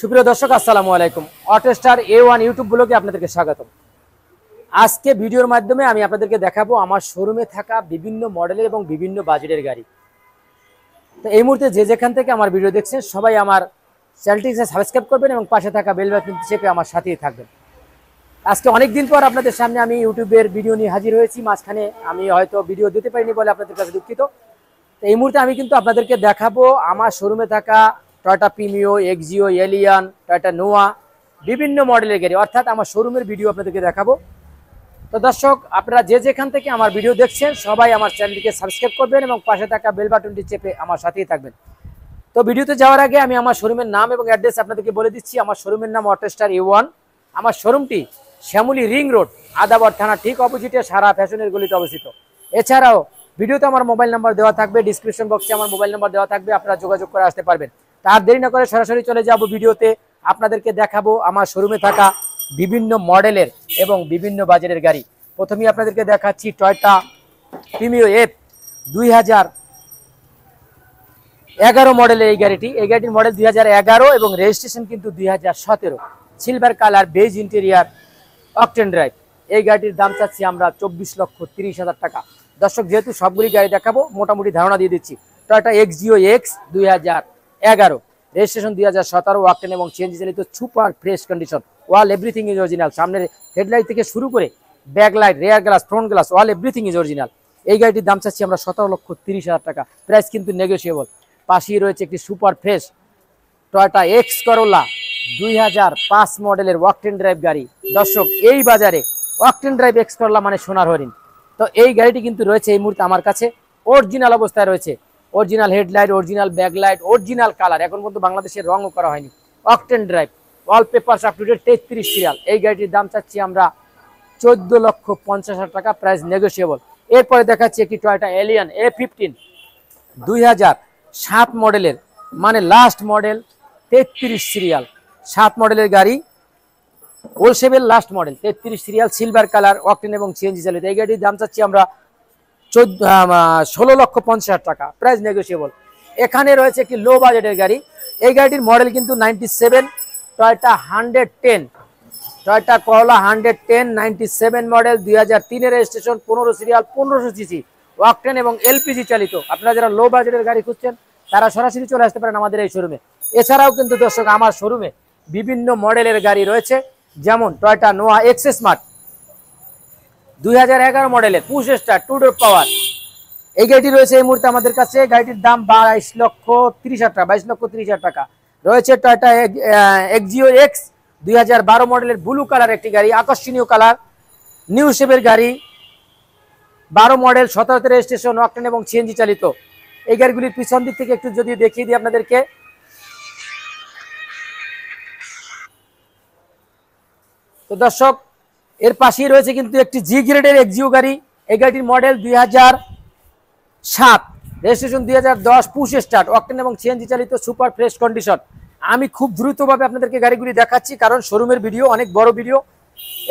সুপ্রিয় দর্শক আসসালামু আলাইকুম। অটোস্টার A1 ইউটিউব ব্লগে আপনাদেরকে স্বাগতম। আজকে ভিডিওর মাধ্যমে আমি আপনাদেরকে দেখাবো আমার শোরুমে থাকা বিভিন্ন মডেলের এবং বিভিন্ন বাজেটের গাড়ি। তো এই মুহূর্তে যে যেখান থেকে আমার ভিডিও দেখছেন সবাই আমার চ্যানেলটিকে সাবস্ক্রাইব করবেন এবং পাশে থাকা বেল বাটনটি চেপে আমার সাথেই থাকবেন। আজকে অনেক দিন পর আপনাদের সামনে আমি ইউটিউবের ভিডিও নিয়ে হাজির হয়েছি। মাঝখানে আমি হয়তো ভিডিও দিতে পারিনি বলে আপনাদের কাছে দুঃখিত। তো এই মুহূর্তে আমি কিন্তু আপনাদেরকে দেখাবো আমার শোরুমে থাকা Toyota Premio, Axio, alien, Toyota নোয়া বিভিন্ন মডেলের গাড়ি, অর্থাৎ আমার শোরুমের ভিডিও আপনাদেরকে দেখাবো। তো দর্শক, আপনারা যে যেখান থেকে আমার ভিডিও দেখছেন সবাই আমার চ্যানেলটিকে সাবস্ক্রাইব করবেন এবং পাশে থাকা বেল বাটনটি চেপে আমার সাথেই থাকবেন। তো ভিডিওতে যাওয়ার আগে আমি আমার শোরুমের নাম এবং অ্যাড্রেস আপনাদেরকে বলে দিচ্ছি। আমার শোরুমের নাম অটোস্টার A1। আমার শোরুমটি শ্যামলী রিং রোড, আদাবর থানা ঠিক অপোজিটে সারা ফ্যাশনের গলিতে অবস্থিত। এছাড়াও ভিডিওতে আমার মোবাইল নাম্বার দেওয়া থাকবে, ডিসক্রিপশন বক্সে আমার মোবাইল নাম্বার দেওয়া থাকবে, আপনারা যোগাযোগ করে আসতে পারবেন। তার দেরি না করে সরাসরি চলে যাব ভিডিওতে। আপনাদেরকে দেখাবো আমার শোরুমে থাকা বিভিন্ন মডেলের এবং বিভিন্ন বাজারের গাড়ি। প্রথমেই আপনাদেরকে দেখাচ্ছি টয়োটা প্রিমিও F 2011 মডেলের এই গাড়িটি। এই গাড়িটির মডেল 2011 এবং রেজিস্ট্রেশন কিন্তু 2017। Silver colour, beige interior, octane drive. এই গাড়িটির দাম চাচ্ছি আমরা 24,30,000 টাকা। দর্শক, যেহেতু সবগুলি গাড়ি দেখাবো মোটামুটি ধারণা দিয়ে দিচ্ছি। Toyota Axio x 2011, registration 2017, octane এবং সিএনজি চালিত, super fresh condition, wall everything is original. সামনের হেডলাইট থেকে শুরু করে backlight, rare glass, front glass, wall everything is original. এই গাড়িটির দাম চাচ্ছি আমরা 17,30,000 টাকা। প্রাইস কিন্তু নেগোসিয়েবল। পাশেই রয়েছে একটি super fresh Toyota X Corolla 2005 মডেলের অকটেন ড্রাইভ গাড়ি। দর্শক, এই বাজারে অকটেন ড্রাইভ এক্স করোলা মানে সোনার হরিণ। তো এই গাড়িটি কিন্তু রয়েছে এই মুহূর্তে আমার কাছে অরিজিনাল অবস্থায় রয়েছে। Original headlight, original backlight, original colour, এখন পর্যন্ত বাংলাদেশের রঙও করা হয়নি। Octane drive, all papers up to date, 33 serial. এই গাড়িটির দাম চাচ্ছি আমরা 14,50,000 টাকা। Price negotiable. এরপরে দেখাচ্ছি একটি টয়োটা এলিয়ান A15 2007 মডেলের, মানে লাস্ট মডেল, 33 সিরিয়াল, 7 মডেলের গাড়ি, ওলসেবের last model, 33 serial, silver colour, octane এবং সিএনজি চালিত। এই গাড়ির দাম চাচ্ছি আমরা 16,50,000 টাকা। Price negotiable. এখানে রয়েছে একটি লো বাজেটের গাড়ি। এই গাড়িটির মডেল কিন্তু 97, টয়োটা 110, টয়োটা করোলা 110, 97 model, 2003 registration, 15 serial, 1500 CC, octane এবং এলপিজি চালিত। আপনারা যারা লো বাজেটের গাড়ি খুঁজছেন তারা সরাসরি চলে আসতে পারেন আমাদের এই শোরুমে। এছাড়াও কিন্তু দর্শক, আমার শোরুমে বিভিন্ন মডেলের গাড়ি রয়েছে, যেমন টয়োটা নোয়া এক্স স্মার্ট 2011 মডেলের, পুশ স্টার্ট, 2 ডোর পাওয়ার। এই গাড়িটি রয়েছে এই মুহূর্তে আমাদের কাছে। গাড়িটির দাম 22,30,000 টাকা, 22,30,000 টাকা। রয়েছে টয়োটা এক্সিও এক্স 2012 মডেলের ব্লু কালার একটি গাড়ি, আকর্ষণীয় কালার, নিউ শেপের গাড়ি, 12 মডেল, 17 রেজিস্ট্রেশন, অকটেন এবং সিএনজি চালিত। এই গাড়িগুলির পিছন দিক থেকে একটু যদি দেখিয়ে দিই আপনাদেরকে। তো দর্শক, এর পাশেই রয়েছে কিন্তু একটি জি গ্রেডের এক্সিও গাড়ি। এই গাড়িটির model 2007, registration 2010, push start, octane এবং সিএনজি চালিত, সুপার ফ্রেশ কন্ডিশন। আমি খুব দ্রুতভাবে আপনাদেরকে গাড়িগুলি দেখাচ্ছি, কারণ শোরুমের ভিডিও অনেক বড় ভিডিও,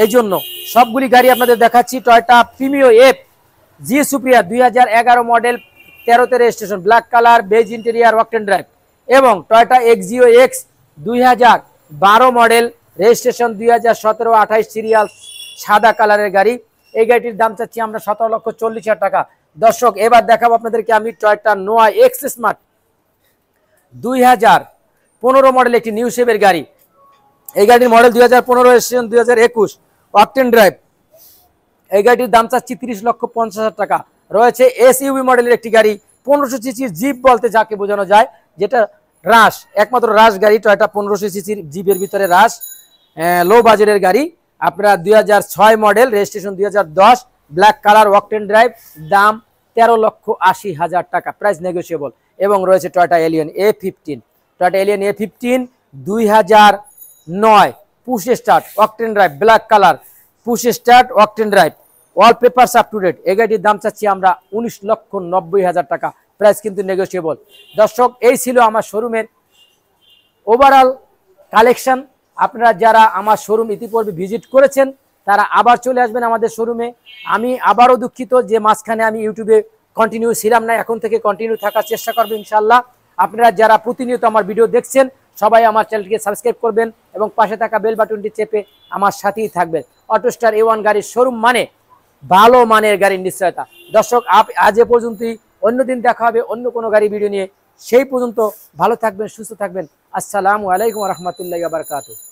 এই জন্য সবগুলি গাড়ি আপনাদের দেখাচ্ছি। Toyota Premio F G superior 2011 model, 13তে registration, black colour, beige interior, octane drive. এবং Toyota Axio X 2012 model, registration 2017, 28 serial, সাদা কালারের গাড়ি। এই গাড়িটির দাম চাচ্ছি আমরা 17,40,000 টাকা। দর্শক, এবার দেখাবো আপনাদেরকে আমি টয়োটা নোয়া এক্স স্মার্ট 2015 মডেল, একটি নিউ শেপের গাড়ি। এই গাড়ির মডেল 2015, রেজিস্ট্রেশন 2021, অকটেন ড্রাইভ। এই গাড়িটির দাম চাচ্ছি 30,50,000 টাকা। রয়েছে এসইউভি মডেলের একটি গাড়ি, 1500 সিসির জিপ বলতে যাকে বোঝানো যায়, যেটা রাশ, একমাত্র রাশ গাড়ি, টয়োটা 1500 সিসির জিপের ভিতরে রাশ, লো বাজেটের গাড়ি। আপনারা 2006 model, registration 2010, black colour, octane drive, দাম 13,80,000 টাকা। Price negotiable. এবং রয়েছে Toyota Allion A15, Toyota Allion A15 2009, push start, octane drive, black colour, push start, octane drive, all papers up to date. এই গাড়িটির দাম চাচ্ছি আমরা 19,90,000 টাকা। প্রাইস কিন্তু নেগোসিয়েবল। দর্শক, এই ছিল আমার শোরুমের ওভারঅল কালেকশন। আপনারা যারা আমার শোরুম ইতিপূর্বে ভিজিট করেছেন তারা আবার চলে আসবেন আমাদের শোরুমে। আমি আবারও দুঃখিত যে মাঝখানে আমি ইউটিউবে কন্টিনিউ ছিলাম না, এখন থেকে কন্টিনিউ থাকার চেষ্টা করবো ইনশাল্লাহ। আপনারা যারা প্রতিনিয়ত আমার ভিডিও দেখছেন সবাই আমার চ্যানেলটিকে সাবস্ক্রাইব করবেন এবং পাশে থাকা বেল বাটনটি চেপে আমার সাথেই থাকবেন। অটোস্টার A1 গাড়ির শোরুম মানে ভালো মানের গাড়ির নিশ্চয়তা। দর্শক আজ এ পর্যন্তই, অন্যদিন দেখা হবে অন্য কোনো গাড়ি ভিডিও নিয়ে। সেই পর্যন্ত ভালো থাকবেন, সুস্থ থাকবেন। আসসালামু আলাইকুম ওয়া রাহমাতুল্লাহি ওয়া বারাকাতুহু।